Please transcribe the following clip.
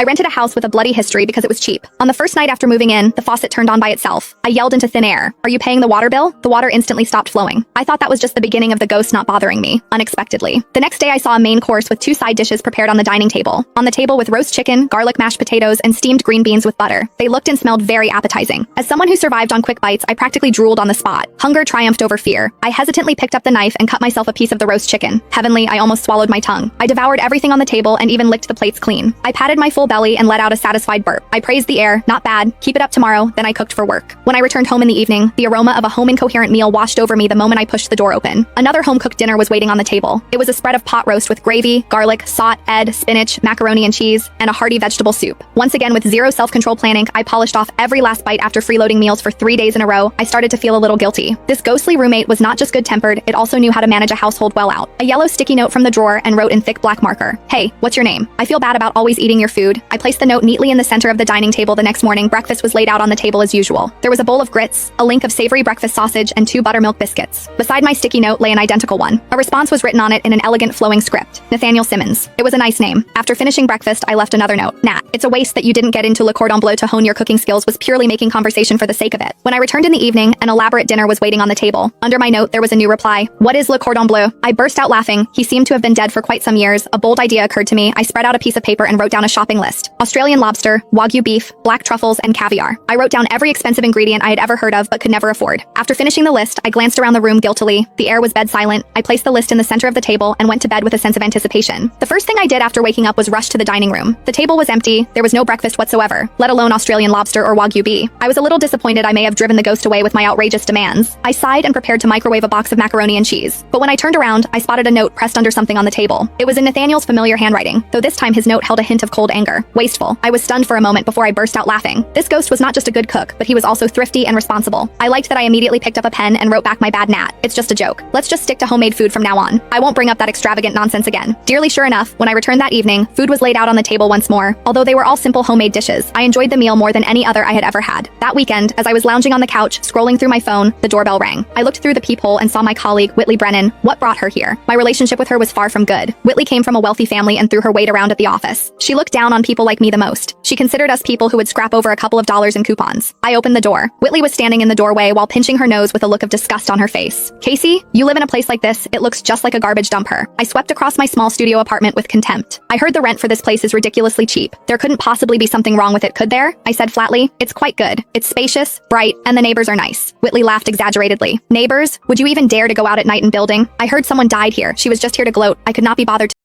I rented a house with a bloody history because it was cheap. On the first night after moving in, the faucet turned on by itself. I yelled into thin air, "Are you paying the water bill?" The water instantly stopped flowing. I thought that was just the beginning of the ghost not bothering me, unexpectedly. The next day I saw a main course with 2 side dishes prepared on the dining table. On the table with roast chicken, garlic mashed potatoes, and steamed green beans with butter. They looked and smelled very appetizing. As someone who survived on quick bites, I practically drooled on the spot. Hunger triumphed over fear. I hesitantly picked up the knife and cut myself a piece of the roast chicken. Heavenly, I almost swallowed my tongue. I devoured everything on the table and even licked the plates clean. I patted my full belly and let out a satisfied burp. I praised the air, not bad, keep it up tomorrow, then I cooked for work. When I returned home in the evening, the aroma of a home incoherent meal washed over me the moment I pushed the door open. Another home-cooked dinner was waiting on the table. It was a spread of pot roast with gravy, garlic, salt, ed, spinach, macaroni and cheese, and a hearty vegetable soup. Once again, with zero self-control planning, I polished off every last bite after freeloading meals for 3 days in a row. I started to feel a little guilty. This ghostly roommate was not just good-tempered, it also knew how to manage a household well out. A yellow sticky note from the drawer and wrote in thick black marker, "Hey, what's your name? I feel bad about always eating your food." I placed the note neatly in the center of the dining table. The next morning, breakfast was laid out on the table as usual. There was a bowl of grits, a link of savory breakfast sausage, and 2 buttermilk biscuits. Beside my sticky note lay an identical one. A response was written on it in an elegant flowing script. Nathaniel Simmons. It was a nice name. After finishing breakfast, I left another note. Nat, it's a waste that you didn't get into Le Cordon Bleu to hone your cooking skills, was purely making conversation for the sake of it. When I returned in the evening, an elaborate dinner was waiting on the table. Under my note, there was a new reply. "What is Le Cordon Bleu?" I burst out laughing. He seemed to have been dead for quite some years. A bold idea occurred to me. I spread out a piece of paper and wrote down a shopping list. Australian lobster, Wagyu beef, black truffles, and caviar. I wrote down every expensive ingredient I had ever heard of but could never afford. After finishing the list, I glanced around the room guiltily. The air was bed silent. I placed the list in the center of the table and went to bed with a sense of anticipation. The first thing I did after waking up was rush to the dining room. The table was empty. There was no breakfast whatsoever, let alone Australian lobster or Wagyu beef. I was a little disappointed I may have driven the ghost away with my outrageous demands. I sighed and prepared to microwave a box of macaroni and cheese. But when I turned around, I spotted a note pressed under something on the table. It was in Nathaniel's familiar handwriting, though this time his note held a hint of cold anger. Wasteful. I was stunned for a moment before I burst out laughing. This ghost was not just a good cook, but he was also thrifty and responsible. I liked that I immediately picked up a pen and wrote back, "My bad, Nat. It's just a joke. Let's just stick to homemade food from now on. I won't bring up that extravagant nonsense again." Dearly sure enough, when I returned that evening, food was laid out on the table once more. Although they were all simple homemade dishes, I enjoyed the meal more than any other I had ever had. That weekend, as I was lounging on the couch, scrolling through my phone, the doorbell rang. I looked through the peephole and saw my colleague, Whitley Brennan. What brought her here? My relationship with her was far from good. Whitley came from a wealthy family and threw her weight around at the office. She looked down on people like me the most. She considered us people who would scrap over a couple of dollars in coupons. I opened the door. Whitley was standing in the doorway while pinching her nose with a look of disgust on her face. "Casey, you live in a place like this? It looks just like a garbage dump." I swept across my small studio apartment with contempt. "I heard the rent for this place is ridiculously cheap. There couldn't possibly be something wrong with it, could there?" I said flatly. "It's quite good. It's spacious, bright, and the neighbors are nice." Whitley laughed exaggeratedly. "Neighbors? Would you even dare to go out at night in building? I heard someone died here. She was just here to gloat. I could not be bothered to